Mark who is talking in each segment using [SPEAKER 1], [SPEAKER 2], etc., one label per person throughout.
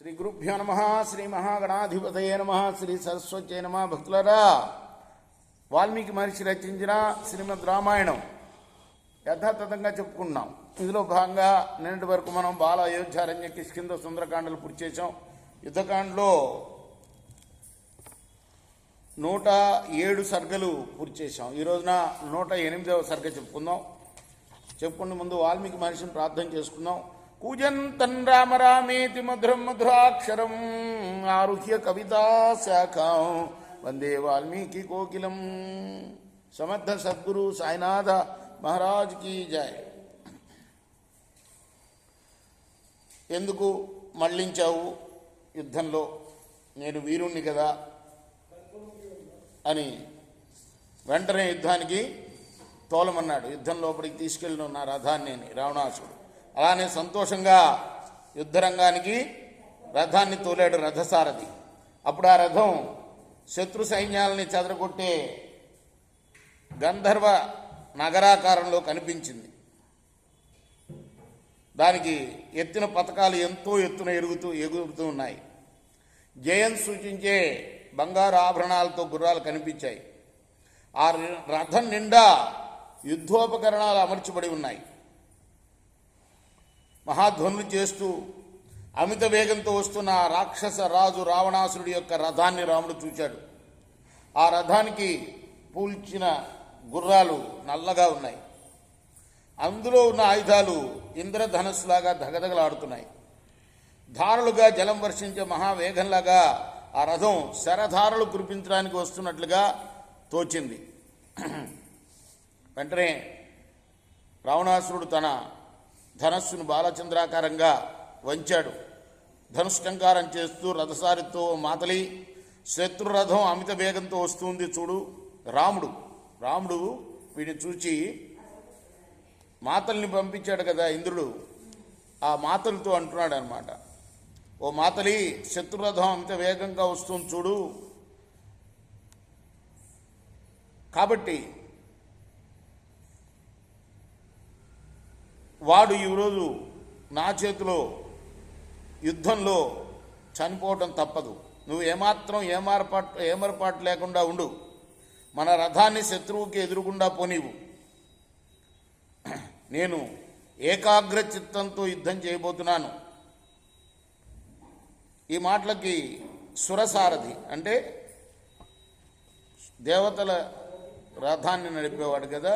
[SPEAKER 1] శ్రీ గురుభ్యో నమ. శ్రీ మహాగణాధిపతయే నమ. శ్రీ సరస్వత్యై నమ. భక్తులరా, వాల్మీకి మహర్షి రచించిన శ్రీమద్ రామాయణం యథాతథంగా చెప్పుకున్నాం. ఇందులో భాగంగా నిన్నటి వరకు మనం బాల, అయోధ్య, అరణ్య, కిష్కింధ, సుందరకాండలు పూర్తి చేసాం. యుద్ధకాండలో 107 సర్గలు పూర్తి చేసాం. ఈ రోజున 108వ సర్గ చెప్పుకునే ముందు వాల్మీకి మహర్షిని ప్రార్థన చేసుకుందాం. కూజంతం రామ రామేతి మధురం మధురాక్షరం ఆరుహ్య కవితా శాఖం వందే వాల్మీకి కోకిలం. సమర్థ సద్గురు సాయినాథ మహారాజ్ కీ జయ. ఎందుకు మళ్ళించావు యుద్ధంలో? నేను వీరుణ్ణి కదా అని వెంటనే యుద్ధానికి తోలమన్నాడు. యుద్ధం లోపలికి తీసుకెళ్ళిన నా రథాన్ని రావణాసుడు. అలానే సంతోషంగా యుద్ధరంగానికి రథాన్ని తోలాడు రథసారథి. అప్పుడు ఆ రథం శత్రు సైన్యాలని చెదరగొట్టే గంధర్వ నగరాకారంలో కనిపించింది. దానికి ఎత్తిన పథకాలు ఎంతో ఎత్తున ఎగురుతూ ఉన్నాయి. జయం సూచించే బంగారు ఆభరణాలతో గుర్రాలు కనిపించాయి. ఆ రథం నిండా యుద్ధోపకరణాలు అమర్చబడి ఉన్నాయి. మహాధ్వనులు చేస్తూ అమిత వేగంతో వస్తున్న రాక్షస రాజు రావణాసురుడి యొక్క రథాన్ని రాముడు చూశాడు. ఆ రథానికి పూల్చిన గుర్రాలు నల్లగా ఉన్నాయి. అందులో ఉన్న ఆయుధాలు ఇంద్రధనస్సులాగా ధగధగలాడుతున్నాయి. ధారలుగా జలం వర్షించే మహావేగంలాగా ఆ రథం శరధారలు కురిపించడానికి వస్తున్నట్లుగా తోచింది. వెంటనే రావణాసురుడు తన ధనస్సును బాలచంద్రాకారంగా వంచాడు. ధనుష్టంకారం చేస్తూ రథసారితో మాతలి, శత్రురథం అమిత వేగంతో వస్తుంది చూడు. రాముడు వీడిని చూచి మాతల్ని పంపించాడు కదా ఇంద్రుడు. ఆ మాతలతో అంటున్నాడు అనమాట, ఓ మాతలి, శత్రురథం అమిత వేగంగా వస్తుంది చూడు. కాబట్టి వాడు ఈరోజు నా చేతిలో యుద్ధంలో చనిపోవటం తప్పదు. నువ్వు ఏమాత్రం ఏమరపాటు లేకుండా ఉండు. మన రథాన్ని శత్రువుకి ఎదురుగుండా పోనివు. నేను ఏకాగ్ర చిత్తంతో యుద్ధం చేయబోతున్నాను. ఈ మాటలకి సురసారథి అంటే దేవతల రథాన్ని నడిపేవాడు కదా,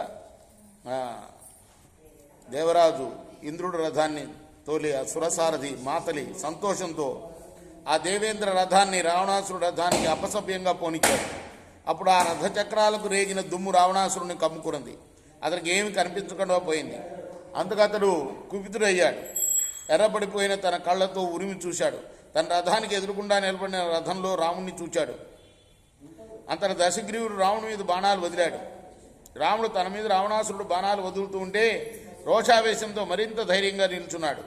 [SPEAKER 1] దేవరాజు ఇంద్రుడు రథాన్ని తోలి ఆ సురసారథి మాతలి సంతోషంతో ఆ దేవేంద్ర రథాన్ని రావణాసురుడు రథానికి అపసభ్యంగా పోనిచ్చాడు. అప్పుడు ఆ రథచక్రాలకు రేగిన దుమ్ము రావణాసురుడిని కమ్ముకున్నది. అతనికి ఏమి కనిపించకుండా పోయింది. అందుకతడు కుపితుడయ్యాడు. ఎర్రపడిపోయిన తన కళ్ళతో ఉరిమి చూశాడు. తన రథానికి ఎదురుగుండా నిలబడిన రథంలో రాముణ్ణి చూచాడు. అంతటి దశగ్రీవుడు రాముని మీద బాణాలు వదిలాడు. రాముడు తన మీద రావణాసురుడు బాణాలు వదులుతూ ఉంటే రోషావేశంతో మరింత ధైర్యంగా నిల్చున్నాడు.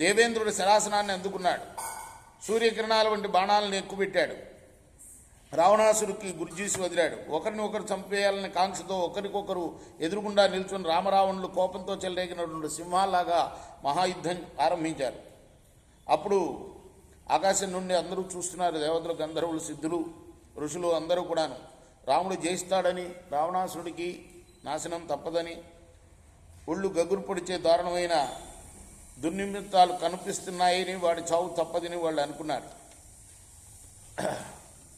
[SPEAKER 1] దేవేంద్రుడి శరాసనాన్ని అందుకున్నాడు. సూర్యకిరణాల వంటి బాణాలను ఎక్కుపెట్టాడు. రావణాసురుడికి గురిజీసి వదిలాడు. ఒకరిని ఒకరు చంపేయాలని కాంక్షతో ఒకరికొకరు ఎదురుగుండా నిల్చుని రామరావణులు కోపంతో చెలరేగినటువంటి సింహాల్లాగా మహాయుద్ధం ఆరంభించారు. అప్పుడు ఆకాశం నుండి అందరూ చూస్తున్నారు. దేవతలు, గంధర్వులు, సిద్ధులు, ఋషులు అందరూ కూడాను రాముడు జయిస్తాడని, రావణాసురుడికి నాశనం తప్పదని, ఒళ్ళు గగురు పొడిచే దారుణమైన దుర్నిమిత్తాలు కనిపిస్తున్నాయని, వాడి చావు తప్పదని వాళ్ళు అనుకున్నారు.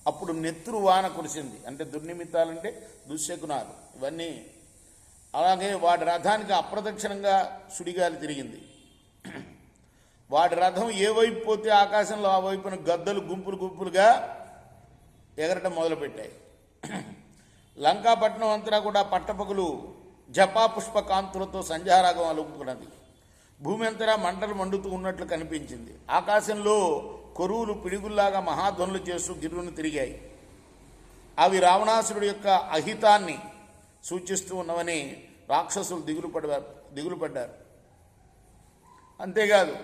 [SPEAKER 1] అప్పుడు నెత్తురు వాన కురిసింది. అంటే దుర్నిమిత్తాలంటే దుశ్శకునాలు ఇవన్నీ. అలాగే వాడి రథానికి అప్రదక్షిణంగా సుడిగాలి తిరిగింది. వాడి రథం ఏ వైపు పోతే ఆకాశంలో ఆ వైపున గద్దలు గుంపులుగా ఎగరటం మొదలుపెట్టాయి. లంకాపట్నం అంతా కూడా పట్టపగులు జపా పుష్ప కాంతులతో సంధ్యారాగం అలుపుకున్నది. భూమి అంతటా మంటలు మండుతూ ఉన్నట్లు కనిపించింది. ఆకాశంలో కొరువులు పిడుగుల్లాగా మహాధ్వనులు చేస్తూ గిర్రును తిరిగాయి. అవి రావణాసురుడి యొక్క అహితాన్ని సూచిస్తూ ఉన్నవని రాక్షసులు దిగులు పడ్డారు. అంతేకాదు,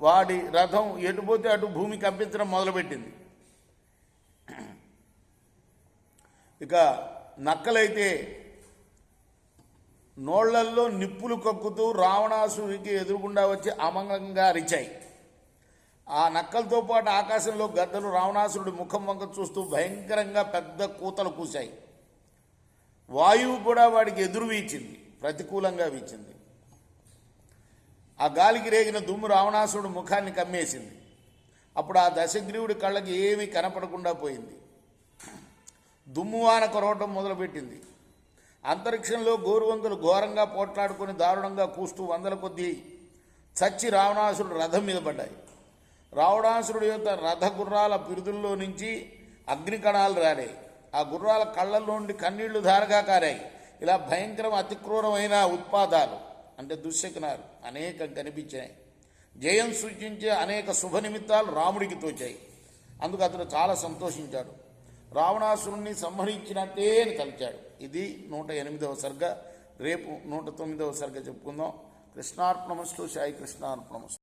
[SPEAKER 1] వాడి రథం ఎటుపోతే అటు భూమి కంపించడం మొదలుపెట్టింది. ఇక నక్కలైతే నోళ్లల్లో నిప్పులు కక్కుతూ రావణాసుడికి ఎదురుగుండా వచ్చి అమంగంగా అరిచాయి. ఆ నక్కలతో పాటు ఆకాశంలో గద్దలు రావణాసురుడి ముఖం వంక చూస్తూ భయంకరంగా పెద్ద కూతలు కూశాయి. వాయువు కూడా వాడికి ఎదురు వీచింది, ప్రతికూలంగా వీచింది. ఆ గాలికి రేగిన దుమ్ము రావణాసురుడి ముఖాన్ని కమ్మేసింది. అప్పుడు ఆ దశగ్రీవుడి కళ్ళకి ఏమీ కనపడకుండా పోయింది. దుమ్మువాన కొరవటం మొదలుపెట్టింది. అంతరిక్షంలో గోరువంకలు ఘోరంగా పోట్లాడుకొని దారుణంగా కూస్తూ వందల కొద్దీ చచ్చి రావణాసురుడు రథం మీద పడ్డాయి. రావణాసురుడి యొక్క రథ గుర్రాల పిరుదుల్లో నుంచి అగ్నికణాలు రాడాయి. ఆ గుర్రాల కళ్ళల్లో నుండి కన్నీళ్లు ధారగా కారాయి. ఇలా భయంకరం అతిక్రూరమైన ఉత్పాదాలు అంటే దుశ్శకునాలు అనేకం కనిపించాయి. జయం సూచించే అనేక శుభ నిమిత్తాలు రాముడికి తోచాయి. అందుకు అతడు చాలా సంతోషించాడు. రావణాసురుణ్ణి సంహరించినట్టే అని తలిచాడు. ఇది 108వ సర్గ. రేపు 109వ సర్గ చెప్పుకుందాం. కృష్ణార్పణమస్తు. సాయి కృష్ణార్పణమస్తు.